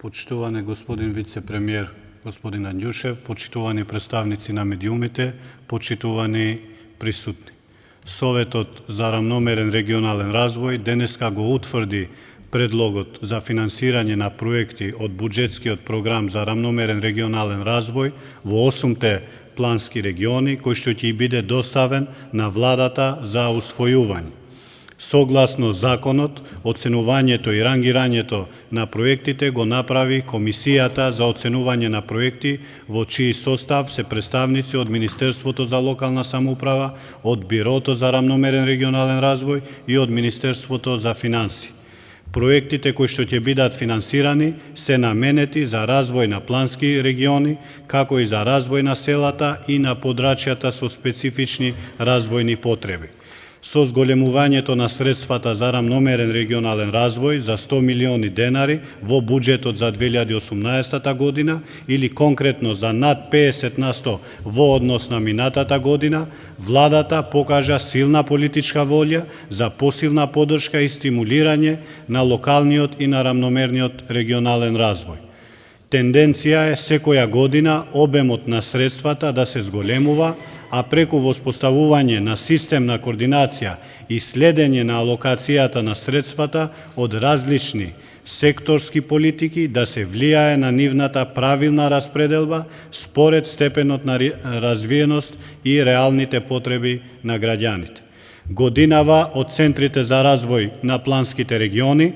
Почитувани господин вице-премиер, господин Андјушев, почитувани представници на медиумите, почитувани присутни. Советот за рамномерен регионален развој денеска го утврди предлогот за финансирање на проекти од буџетскиот програм за рамномерен регионален развој во 8 плански региони, кој што ќе биде доставен на владата за усвојување. Согласно законот, оценувањето и рангирањето на проектите го направи Комисијата за оценување на проекти, во чиј состав се представници од Министерството за локална самоуправа, од Бирото за рамномерен регионален развој и од Министерството за финансии. Проектите кои што ќе бидат финансирани се наменети за развој на плански региони, како и за развој на селата и на подрачјата со специфични развојни потреби. Со зголемувањето на средствата за рамномерен регионален развој за 100 милиони денари во буџетот за 2018 година или конкретно за над 50% во однос на минатата година, владата покажа силна политичка волја за посилна поддршка и стимулирање на локалниот и на рамномерниот регионален развој. Тенденција е секоја година обемот на средствата да се зголемува, а преку воспоставување на систем на координација и следење на алокацијата на средствата од различни секторски политики да се влијае на нивната правилна распределба според степенот на развиеност и реалните потреби на граѓаните. Годинава од центрите за развој на планските региони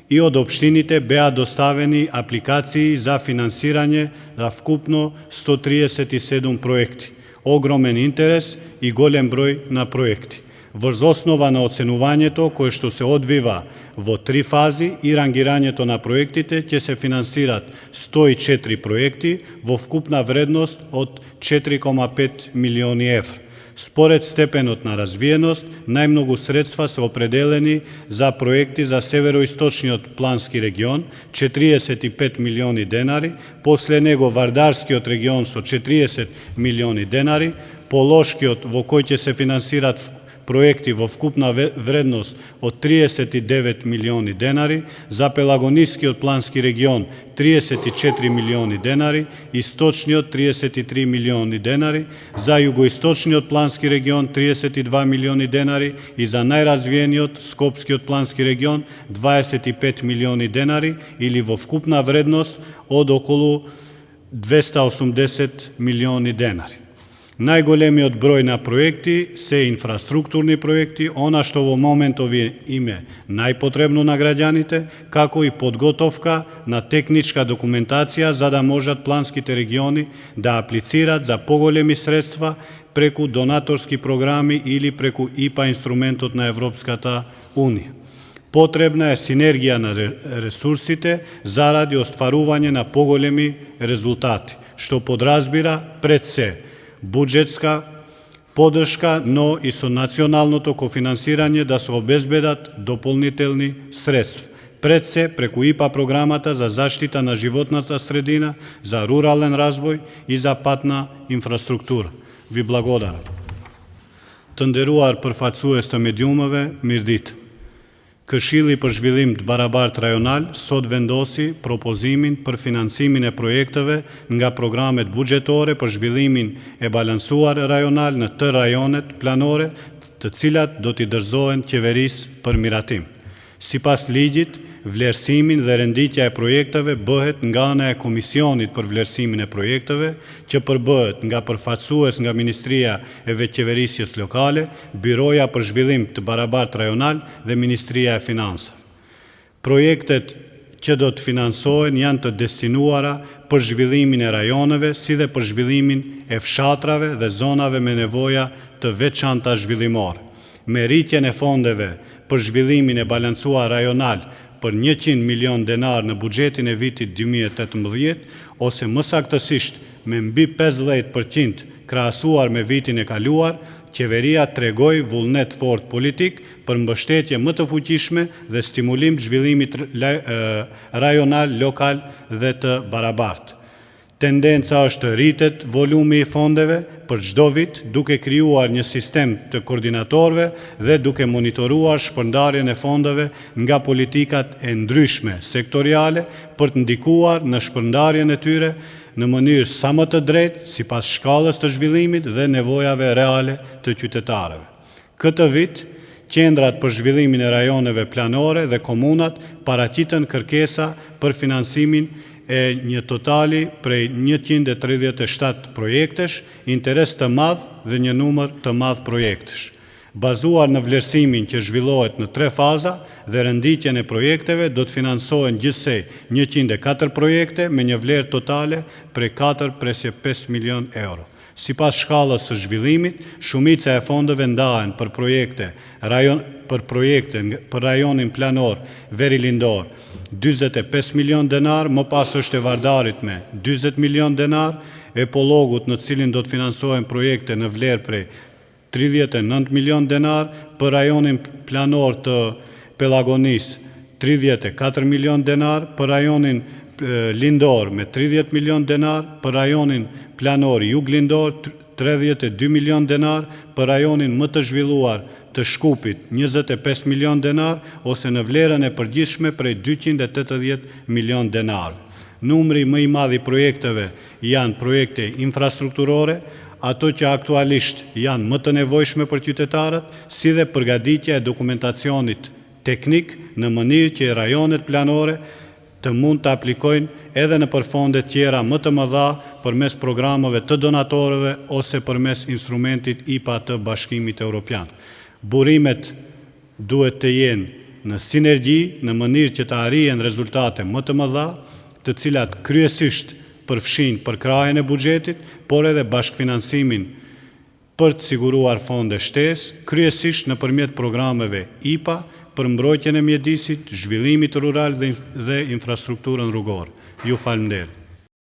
и од општините беа доставени апликации за финансирање на вкупно 137 проекти. Огромен интерес и голем број на проекти. Врз основа на оценувањето кое што се одвива во 3 фази и рангирањето на проектите ќе се финансират 104 проекти во вкупна вредност од 4,5 милиони евра. Според степенот на развиеност, најмногу средства се определени за проекти за североисточниот плански регион, 45 милиони денари, после него Вардарскиот регион со 40 милиони денари, Полошкиот во кој ќе се финансират проекти во вкупна вредност од 39 милиони денари, за Пелагонискиот плански регион 34 милиони денари, Источниот 33 милиони денари, за Југоисточниот плански регион 32 милиони денари и за најразвиениот Скопскиот плански регион 25 милиони денари или во вкупна вредност од околу 280 милиони денари. Најголемиот број на проекти се инфраструктурни проекти, она што во моментов им е најпотребно на граѓаните, како и подготовка на техничка документација за да можат планските региони да аплицират за поголеми средства преку донаторски програми или преку ИПА инструментот на Европската Унија. Потребна е синергија на ресурсите заради остварување на поголеми резултати, што подразбира пред се буџетска поддршка, но и со националното кофинансирање да се обезбедат дополнителни средства. Пред се преку ИПА програмата за заштита на животната средина, за рурален развој и за патна инфраструктура. Ви благодарам. Të nderuar përfaqësues të mediumeve, mirëditë. Këshilli për Zhvillim të Barabartë Rajonal sot vendosi propozimin për financimin e projekteve nga programet buxhetore për zhvillimin e balancuar rajonal në të rajonet planore, të cilat do t'i dorëzohen qeverisë për miratim. Sipas ligjit, vlerësimin dhe renditja e projekteve bëhet nga ana e Komisionit për vlerësimin e projekteve, që përbëhet nga përfaqësues nga Ministria e Veçeverisjes Lokale, Biroja për Zhvillim të Barabartë Rajonal dhe Ministria e Finansave. Projektet që do të finansohen janë të destinuara për zhvillimin e rajoneve, si dhe për zhvillimin e fshatrave dhe zonave me nevoja të veçanta zhvillimore. Me rritjen e fondeve për zhvillimin e balancuar rajonal për 100 milion denar në buxhetin e vitit 2018, ose më saktësisht me mbi 50% krahasuar me vitin e kaluar, qeveria tregoi vullnet fort politik për mbështetje më të fuqishme dhe stimulim të zhvillimit rajonal, lokal dhe të barabartë. Tendenca është të rritet volumi i fondeve për çdo vit, duke krijuar një sistem të koordinatorëve dhe duke monitoruar shpërndarjen e fondeve nga politikat e ndryshme sektoriale për të ndikuar në shpërndarjen e tyre në mënyrë sa më të drejtë sipas shkallës të zhvillimit dhe nevojave reale të qytetarëve. Këtë vit, qendrat për zhvillimin e rajoneve planore dhe komunat paraqiten kërkesa për finansimin e një totali prej 137 projektesh, interes të madh dhe një numër të madh projektesh. Bazuar në vlerësimin që zhvillohet në 3 faza dhe renditjen e projekteve, do të financohen gjithsej 104 projekte me një vlerë totale prej 4,5 milion euro. Sipas shkallës së zhvillimit, shumica e fondeve ndahen për projekte për rajonin planor Veri Lindor 45 milion denar, më pas është e Vardarit me 40 milion denar, e Pollogut në cilin do të financohen projekte në vlerë prej 39 milion denar, për rajonin planor të Pelagonis 34 milion denar, për rajonin Lindor me 30 milion denar, për rajonin planor Jug Lindor 32 milion denar, për rajonin më të zhvilluar të Shkupit 25 milion denar, ose në vlerën e përgjithshme prej 280 milion denar. Numri më i madh i projekteve janë projekte infrastrukturore, ato që aktualisht janë më të nevojshme për qytetarët, si dhe përgatitja e dokumentacionit teknik në mënyrë që rajonet planore të mund të aplikojnë edhe në fonde tjera më të mëdha përmes programeve të donatorëve ose përmes instrumentit IPA të Bashkimit Evropian. Burimet duhet të jenë në sinergji, në mënyrë që të arrihen rezultate më të mëdha, të cilat kryesisht përfshin përkrahjen e buxhetit, por edhe bashkëfinansimin për të siguruar fonde shtesë, kryesisht nëpërmjet programeve IPA, për mbrojtjen e mjedisit, zhvillimit rural dhe infrastrukturën rrugore. Ju falenderoj.